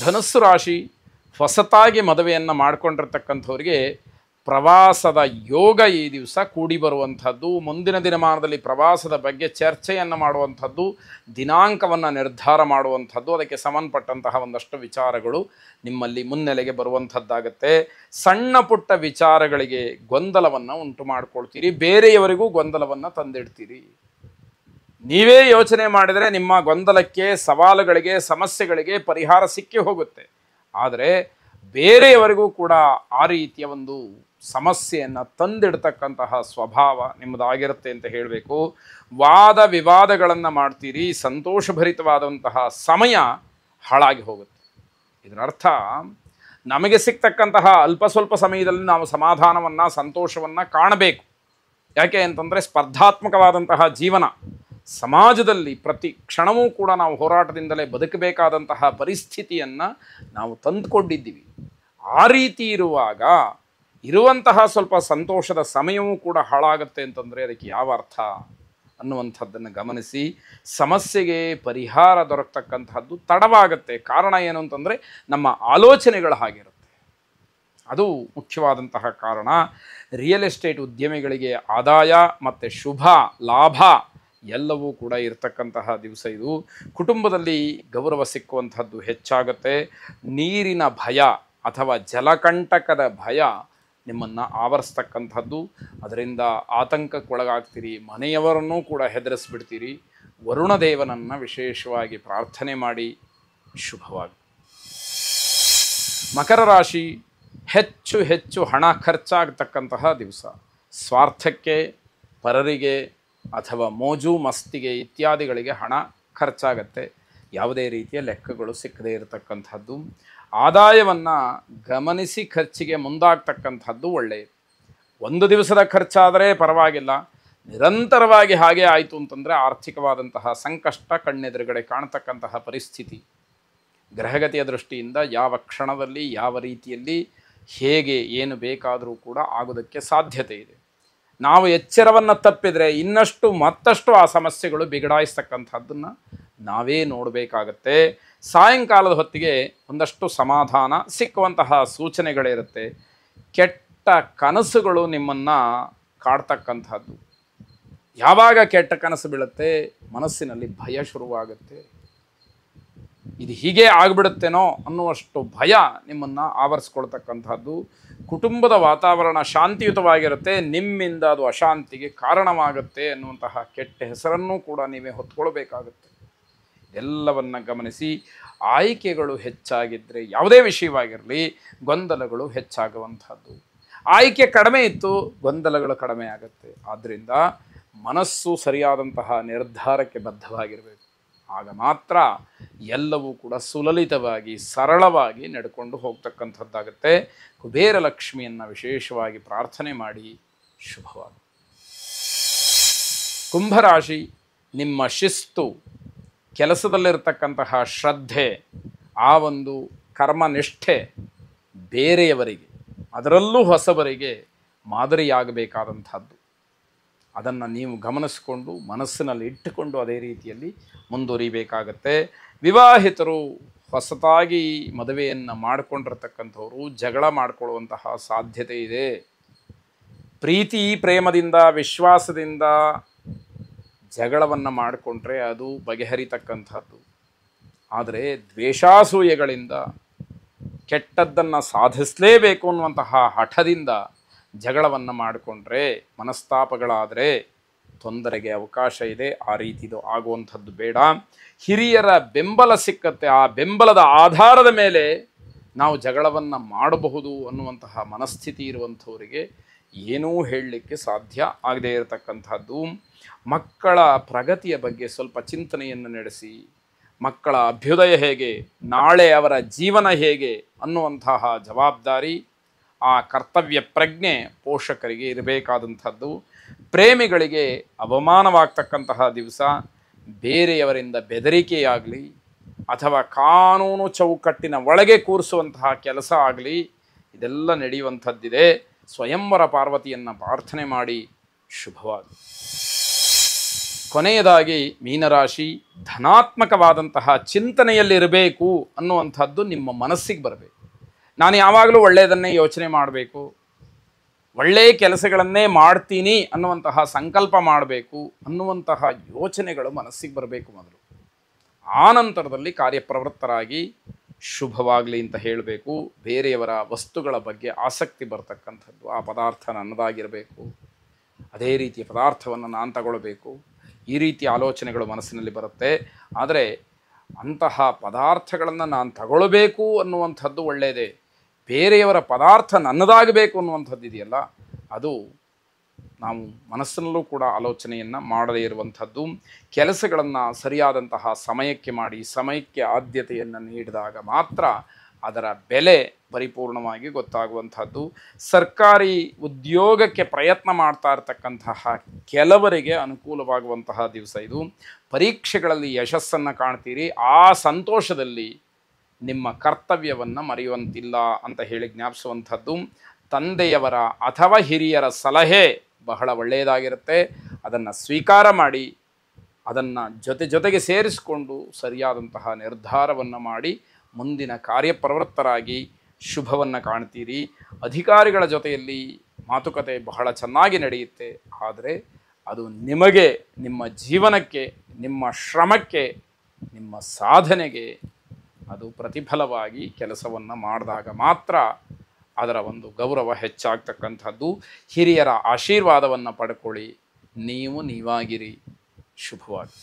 ಧನುಸ್ಸು ರಾಶಿ ಹೊಸತಾಗಿ ಮದುವೆಯನ್ನು ಮಾಡಿಕೊಂಡಿರ್ತಕ್ಕಂಥವ್ರಿಗೆ ಪ್ರವಾಸದ ಯೋಗ ಈ ದಿವಸ ಕೂಡಿ ಬರುವಂಥದ್ದು. ಮುಂದಿನ ದಿನಮಾನದಲ್ಲಿ ಪ್ರವಾಸದ ಬಗ್ಗೆ ಚರ್ಚೆಯನ್ನು ಮಾಡುವಂಥದ್ದು, ದಿನಾಂಕವನ್ನು ನಿರ್ಧಾರ ಮಾಡುವಂಥದ್ದು, ಅದಕ್ಕೆ ಸಂಬಂಧಪಟ್ಟಂತಹ ಒಂದಷ್ಟು ವಿಚಾರಗಳು ನಿಮ್ಮಲ್ಲಿ ಮುನ್ನೆಲೆಗೆ ಬರುವಂಥದ್ದಾಗತ್ತೆ. ಸಣ್ಣ ಪುಟ್ಟ ವಿಚಾರಗಳಿಗೆ ಗೊಂದಲವನ್ನು ಉಂಟು ಮಾಡಿಕೊಳ್ತೀರಿ, ಬೇರೆಯವರಿಗೂ ಗೊಂದಲವನ್ನು ತಂದಿಡ್ತೀರಿ. ನೀವೇ ಯೋಚನೆ ಮಾಡಿದರೆ ನಿಮ್ಮ ಗೊಂದಲಕ್ಕೆ, ಸವಾಲುಗಳಿಗೆ, ಸಮಸ್ಯೆಗಳಿಗೆ ಪರಿಹಾರ ಸಿಕ್ಕಿ ಹೋಗುತ್ತೆ. ಆದರೆ ಬೇರೆಯವರಿಗೂ ಕೂಡ ಆ ರೀತಿಯ ಒಂದು ಸಮಸ್ಯೆಯನ್ನು ತಂದಿಡ್ತಕ್ಕಂತಹ ಸ್ವಭಾವ ನಿಮ್ಮದಾಗಿರುತ್ತೆ ಅಂತ ಹೇಳಬೇಕು. ವಾದ ವಿವಾದಗಳನ್ನು ಮಾಡ್ತೀರಿ, ಸಂತೋಷಭರಿತವಾದಂತಹ ಸಮಯ ಹಾಳಾಗಿ ಹೋಗುತ್ತೆ. ಇದರ ಅರ್ಥ ನಮಗೆ ಸಿಗ್ತಕ್ಕಂತಹ ಅಲ್ಪ ಸ್ವಲ್ಪ ಸಮಯದಲ್ಲಿ ನಾವು ಸಮಾಧಾನವನ್ನು, ಸಂತೋಷವನ್ನು ಕಾಣಬೇಕು. ಯಾಕೆ ಅಂತಂದರೆ ಸ್ಪರ್ಧಾತ್ಮಕವಾದಂತಹ ಜೀವನ, ಸಮಾಜದಲ್ಲಿ ಪ್ರತಿ ಕ್ಷಣವೂ ಕೂಡ ನಾವು ಹೋರಾಟದಿಂದಲೇ ಬದುಕಬೇಕಾದಂತಹ ಪರಿಸ್ಥಿತಿಯನ್ನು ನಾವು ತಂದುಕೊಂಡಿದ್ದೀವಿ. ಆ ರೀತಿ ಇರುವಾಗ ಇರುವಂತಹ ಸ್ವಲ್ಪ ಸಂತೋಷದ ಸಮಯವೂ ಕೂಡ ಹಾಳಾಗುತ್ತೆ ಅಂತಂದರೆ ಅದಕ್ಕೆ ಯಾವ ಅರ್ಥ ಅನ್ನುವಂಥದ್ದನ್ನು ಗಮನಿಸಿ. ಸಮಸ್ಯೆಗೆ ಪರಿಹಾರ ದೊರಕತಕ್ಕಂತಹದ್ದು ತಡವಾಗುತ್ತೆ. ಕಾರಣ ಏನು ಅಂತಂದರೆ ನಮ್ಮ ಆಲೋಚನೆಗಳು ಹಾಗಿರುತ್ತೆ. ಅದು ಮುಖ್ಯವಾದಂತಹ ಕಾರಣ. ರಿಯಲ್ ಎಸ್ಟೇಟ್ ಉದ್ಯಮಿಗಳಿಗೆ ಆದಾಯ ಮತ್ತು ಶುಭ ಲಾಭ ಎಲ್ಲವೂ ಕೂಡ ಇರತಕ್ಕಂತಹ ದಿವಸ ಇದು. ಕುಟುಂಬದಲ್ಲಿ ಗೌರವ ಸಿಕ್ಕುವಂಥದ್ದು ಹೆಚ್ಚಾಗುತ್ತೆ. ನೀರಿನ ಭಯ ಅಥವಾ ಜಲಕಂಟಕದ ಭಯ ನಿಮ್ಮನ್ನು ಆವರಿಸ್ತಕ್ಕಂಥದ್ದು, ಅದರಿಂದ ಆತಂಕಕ್ಕೊಳಗಾಗ್ತೀರಿ, ಮನೆಯವರನ್ನೂ ಕೂಡ ಹೆದರಿಸ್ಬಿಡ್ತೀರಿ. ವರುಣದೇವನನ್ನು ವಿಶೇಷವಾಗಿ ಪ್ರಾರ್ಥನೆ ಮಾಡಿ. ಶುಭವಾಗಿ. ಮಕರ ರಾಶಿ ಹೆಚ್ಚು ಹೆಚ್ಚು ಹಣ ಖರ್ಚಾಗತಕ್ಕಂತಹ ದಿವಸ. ಸ್ವಾರ್ಥಕ್ಕೆ, ಪರರಿಗೆ ಅಥವಾ ಮೋಜು ಮಸ್ತಿಗೆ ಇತ್ಯಾದಿಗಳಿಗೆ ಹಣ ಖರ್ಚಾಗತ್ತೆ. ಯಾವುದೇ ರೀತಿಯ ಲೆಕ್ಕಗಳು ಸಿಕ್ಕದೇ ಇರತಕ್ಕಂಥದ್ದು. ಆದಾಯವನ್ನು ಗಮನಿಸಿ ಖರ್ಚಿಗೆ ಮುಂದಾಗ್ತಕ್ಕಂಥದ್ದು ಒಳ್ಳೆಯದು. ಒಂದು ದಿವಸದ ಖರ್ಚಾದರೆ ಪರವಾಗಿಲ್ಲ, ನಿರಂತರವಾಗಿ ಹಾಗೆ ಆಯಿತು ಅಂತಂದರೆ ಆರ್ಥಿಕವಾದಂತಹ ಸಂಕಷ್ಟ ಕಣ್ಣೆದುರುಗಡೆ ಕಾಣತಕ್ಕಂತಹ ಪರಿಸ್ಥಿತಿ. ಗ್ರಹಗತಿಯ ದೃಷ್ಟಿಯಿಂದ ಯಾವ ಕ್ಷಣದಲ್ಲಿ, ಯಾವ ರೀತಿಯಲ್ಲಿ, ಹೇಗೆ ಏನು ಬೇಕಾದರೂ ಕೂಡ ಆಗೋದಕ್ಕೆ ಸಾಧ್ಯತೆ ಇದೆ. ನಾವು ಎಚ್ಚರವನ್ನು ತಪ್ಪಿದರೆ ಇನ್ನಷ್ಟು ಮತ್ತಷ್ಟು ಆ ಸಮಸ್ಯೆಗಳು ಬಿಗಡಾಯಿಸ್ತಕ್ಕಂಥದ್ದನ್ನು ನಾವೇ ನೋಡಬೇಕಾಗತ್ತೆ. ಸಾಯಂಕಾಲದ ಹೊತ್ತಿಗೆ ಒಂದಷ್ಟು ಸಮಾಧಾನ ಸಿಕ್ಕುವಂತಹ ಸೂಚನೆಗಳಿರುತ್ತೆ. ಕೆಟ್ಟ ಕನಸುಗಳು ನಿಮ್ಮನ್ನು ಕಾಡ್ತಕ್ಕಂಥದ್ದು. ಯಾವಾಗ ಕೆಟ್ಟ ಕನಸು ಬೀಳುತ್ತೆ, ಮನಸ್ಸಿನಲ್ಲಿ ಭಯ ಶುರುವಾಗುತ್ತೆ. ಇದು ಹೀಗೆ ಆಗಿಬಿಡುತ್ತೇನೋ ಅನ್ನುವಷ್ಟು ಭಯ ನಿಮ್ಮನ್ನು ಆವರಿಸ್ಕೊಳ್ತಕ್ಕಂಥದ್ದು. ಕುಟುಂಬದ ವಾತಾವರಣ ಶಾಂತಿಯುತವಾಗಿರುತ್ತೆ, ನಿಮ್ಮಿಂದ ಅದು ಅಶಾಂತಿಗೆ ಕಾರಣವಾಗುತ್ತೆ ಅನ್ನುವಂತಹ ಕೆಟ್ಟ ಹೆಸರನ್ನು ಕೂಡ ನೀವೇ ಹೊತ್ಕೊಳ್ಬೇಕಾಗುತ್ತೆ. ಎಲ್ಲವನ್ನು ಗಮನಿಸಿ. ಆಯ್ಕೆಗಳು ಹೆಚ್ಚಾಗಿದ್ದರೆ ಯಾವುದೇ ವಿಷಯವಾಗಿರಲಿ ಗೊಂದಲಗಳು ಹೆಚ್ಚಾಗುವಂಥದ್ದು. ಆಯ್ಕೆ ಕಡಿಮೆ ಇತ್ತು, ಗೊಂದಲಗಳು ಕಡಿಮೆ ಆಗುತ್ತೆ. ಆದ್ದರಿಂದ ಮನಸ್ಸು ಸರಿಯಾದಂತಹ ನಿರ್ಧಾರಕ್ಕೆ ಬದ್ಧವಾಗಿರಬೇಕು. ಆಗ ಮಾತ್ರ ಎಲ್ಲವೂ ಕೂಡ ಸುಲಲಿತವಾಗಿ, ಸರಳವಾಗಿ ನಡ್ಕೊಂಡು ಹೋಗ್ತಕ್ಕಂಥದ್ದಾಗುತ್ತೆ. ಕುಬೇರ ಲಕ್ಷ್ಮಿಯನ್ನು ವಿಶೇಷವಾಗಿ ಪ್ರಾರ್ಥನೆ ಮಾಡಿ. ಶುಭವಾಗಿ. ಕುಂಭರಾಶಿ ನಿಮ್ಮ ಶಿಸ್ತು, ಕೆಲಸದಲ್ಲಿರ್ತಕ್ಕಂತಹ ಶ್ರದ್ಧೆ, ಆ ಒಂದು ಕರ್ಮನಿಷ್ಠೆ ಬೇರೆಯವರಿಗೆ, ಅದರಲ್ಲೂ ಹೊಸಬರಿಗೆ ಮಾದರಿಯಾಗಬೇಕಾದಂಥದ್ದು. ಅದನ್ನು ನೀವು ಗಮನಿಸಿಕೊಂಡು ಮನಸ್ಸಿನಲ್ಲಿ ಇಟ್ಟುಕೊಂಡು ಅದೇ ರೀತಿಯಲ್ಲಿ ಮುಂದುವರಿಬೇಕಾಗತ್ತೆ. ವಿವಾಹಿತರು ಹೊಸತಾಗಿ ಮದುವೆಯನ್ನು ಮಾಡಿಕೊಂಡಿರ್ತಕ್ಕಂಥವರು ಜಗಳ ಮಾಡಿಕೊಳ್ಳುವಂತಹ ಸಾಧ್ಯತೆ ಇದೆ. ಪ್ರೀತಿ ಪ್ರೇಮದಿಂದ, ವಿಶ್ವಾಸದಿಂದ ಜಗಳವನ್ನು ಮಾಡಿಕೊಂಡ್ರೆ ಅದು ಬಗೆಹರಿತಕ್ಕಂಥದ್ದು. ಆದರೆ ದ್ವೇಷಾಸೂಯೆಗಳಿಂದ, ಕೆಟ್ಟದ್ದನ್ನು ಸಾಧಿಸಲೇಬೇಕು ಅನ್ನುವಂತಹ ಹಠದಿಂದ ಜಗಳವನ್ನು ಮಾಡಿಕೊಂಡ್ರೆ, ಮನಸ್ತಾಪಗಳಾದರೆ ತೊಂದರೆಗೆ ಅವಕಾಶ ಇದೆ. ಆ ರೀತಿದು ಆಗುವಂಥದ್ದು ಬೇಡ. ಹಿರಿಯರ ಬೆಂಬಲ ಸಿಕ್ಕತ್ತೆ, ಆ ಬೆಂಬಲದ ಆಧಾರದ ಮೇಲೆ ನಾವು ಜಗಳವನ್ನು ಮಾಡಬಹುದು ಅನ್ನುವಂತಹ ಮನಸ್ಥಿತಿ ಇರುವಂಥವರಿಗೆ ಏನೂ ಹೇಳಲಿಕ್ಕೆ ಸಾಧ್ಯ ಆಗದೇ ಇರತಕ್ಕಂಥದ್ದು. ಮಕ್ಕಳ ಪ್ರಗತಿಯ ಬಗ್ಗೆ ಸ್ವಲ್ಪ ಚಿಂತನೆಯನ್ನು ನಡೆಸಿ. ಮಕ್ಕಳ ಅಭ್ಯುದಯ ಹೇಗೆ, ನಾಳೆ ಅವರ ಜೀವನ ಹೇಗೆ ಅನ್ನುವಂತಹ ಜವಾಬ್ದಾರಿ, ಆ ಕರ್ತವ್ಯ ಪ್ರಜ್ಞೆ ಪೋಷಕರಿಗೆ ಇರಬೇಕಾದಂಥದ್ದು. ಪ್ರೇಮಿಗಳಿಗೆ ಅವಮಾನವಾಗ್ತಕ್ಕಂತಹ ದಿವಸ. ಬೇರೆಯವರಿಂದ ಬೆದರಿಕೆಯಾಗಲಿ ಅಥವಾ ಕಾನೂನು ಚೌಕಟ್ಟಿನ ಒಳಗೆ ಕೂರಿಸುವಂತಹ ಕೆಲಸ ಆಗಲಿ, ಇದೆಲ್ಲ ನಡೆಯುವಂಥದ್ದಿದೆ. ಸ್ವಯಂವರ ಪಾರ್ವತಿಯನ್ನು ಪ್ರಾರ್ಥನೆ ಮಾಡಿ. ಶುಭವಾಗಿ. ಕೊನೆಯದಾಗಿ ಮೀನರಾಶಿ, ಧನಾತ್ಮಕವಾದಂತಹ ಚಿಂತನೆಯಲ್ಲಿರಬೇಕು ಅನ್ನುವಂಥದ್ದು ನಿಮ್ಮ ಮನಸ್ಸಿಗೆ ಬರಬೇಕು. ನಾನು ಯಾವಾಗಲೂ ಒಳ್ಳೆಯದನ್ನೇ ಯೋಚನೆ ಮಾಡಬೇಕು, ಒಳ್ಳೆಯ ಕೆಲಸಗಳನ್ನೇ ಮಾಡ್ತೀನಿ ಅನ್ನುವಂತಹ ಸಂಕಲ್ಪ ಮಾಡಬೇಕು ಅನ್ನುವಂತಹ ಯೋಚನೆಗಳು ಮನಸ್ಸಿಗೆ ಬರಬೇಕು ಮೊದಲು. ಆ ನಂತರದಲ್ಲಿ ಕಾರ್ಯಪ್ರವೃತ್ತರಾಗಿ ಶುಭವಾಗಲಿ ಅಂತ ಹೇಳಬೇಕು. ಬೇರೆಯವರ ವಸ್ತುಗಳ ಬಗ್ಗೆ ಆಸಕ್ತಿ ಬರ್ತಕ್ಕಂಥದ್ದು, ಆ ಪದಾರ್ಥ ನನ್ನದಾಗಿರಬೇಕು, ಅದೇ ರೀತಿಯ ಪದಾರ್ಥವನ್ನು ನಾನು ತಗೊಳ್ಬೇಕು, ಈ ರೀತಿಯ ಆಲೋಚನೆಗಳು ಮನಸ್ಸಿನಲ್ಲಿ ಬರುತ್ತೆ. ಆದರೆ ಅಂತಹ ಪದಾರ್ಥಗಳನ್ನು ನಾನು ತಗೊಳ್ಬೇಕು ಅನ್ನುವಂಥದ್ದು ಒಳ್ಳೆಯದೇ. ಬೇರೆಯವರ ಪದಾರ್ಥ ನನ್ನದಾಗಬೇಕು ಅನ್ನುವಂಥದ್ದು ಇದೆಯಲ್ಲ, ಅದು ನಾವು ಮನಸ್ಸಿನಲ್ಲೂ ಕೂಡ ಆಲೋಚನೆಯನ್ನು ಮಾಡದೇ ಇರುವಂಥದ್ದು. ಕೆಲಸಗಳನ್ನು ಸರಿಯಾದಂತಹ ಸಮಯಕ್ಕೆ ಮಾಡಿ, ಸಮಯಕ್ಕೆ ಆದ್ಯತೆಯನ್ನು ನೀಡಿದಾಗ ಮಾತ್ರ ಅದರ ಬೆಲೆ ಪರಿಪೂರ್ಣವಾಗಿ ಗೊತ್ತಾಗುವಂಥದ್ದು. ಸರ್ಕಾರಿ ಉದ್ಯೋಗಕ್ಕೆ ಪ್ರಯತ್ನ ಮಾಡ್ತಾ ಇರತಕ್ಕಂತಹ ಕೆಲವರಿಗೆ ಅನುಕೂಲವಾಗುವಂತಹ ದಿವಸ ಇದು. ಪರೀಕ್ಷೆಗಳಲ್ಲಿ ಯಶಸ್ಸನ್ನು ಕಾಣ್ತೀರಿ. ಆ ಸಂತೋಷದಲ್ಲಿ ನಿಮ್ಮ ಕರ್ತವ್ಯವನ್ನು ಮರೆಯುವಂತಿಲ್ಲ ಅಂತ ಹೇಳಿ ಜ್ಞಾಪಿಸುವಂಥದ್ದು. ತಂದೆಯವರ ಅಥವಾ ಹಿರಿಯರ ಸಲಹೆ ಬಹಳ ಒಳ್ಳೆಯದಾಗಿರುತ್ತೆ. ಅದನ್ನು ಸ್ವೀಕಾರ ಮಾಡಿ, ಅದನ್ನು ಜೊತೆಗೆ ಸೇರಿಸಿಕೊಂಡು ಸರಿಯಾದಂತಹ ನಿರ್ಧಾರವನ್ನು ಮಾಡಿ ಮುಂದಿನ ಕಾರ್ಯಪ್ರವೃತ್ತರಾಗಿ ಶುಭವನ್ನು ಕಾಣ್ತೀರಿ. ಅಧಿಕಾರಿಗಳ ಜೊತೆಯಲ್ಲಿ ಮಾತುಕತೆ ಬಹಳ ಚೆನ್ನಾಗಿ ನಡೆಯುತ್ತೆ. ಆದರೆ ಅದು ನಿಮಗೆ, ನಿಮ್ಮ ಜೀವನಕ್ಕೆ, ನಿಮ್ಮ ಶ್ರಮಕ್ಕೆ, ನಿಮ್ಮ ಸಾಧನೆಗೆ ಅದು ಪ್ರತಿಫಲವಾಗಿ ಕೆಲಸವನ್ನು ಮಾಡಿದಾಗ ಮಾತ್ರ ಅದರ ಒಂದು ಗೌರವ ಹೆಚ್ಚಾಗ್ತಕ್ಕಂಥದ್ದು. ಹಿರಿಯರ ಆಶೀರ್ವಾದವನ್ನು ಪಡ್ಕೊಳ್ಳಿ. ನೀವು ನೀವಾಗಿರಿ. ಶುಭವಾಗಿ.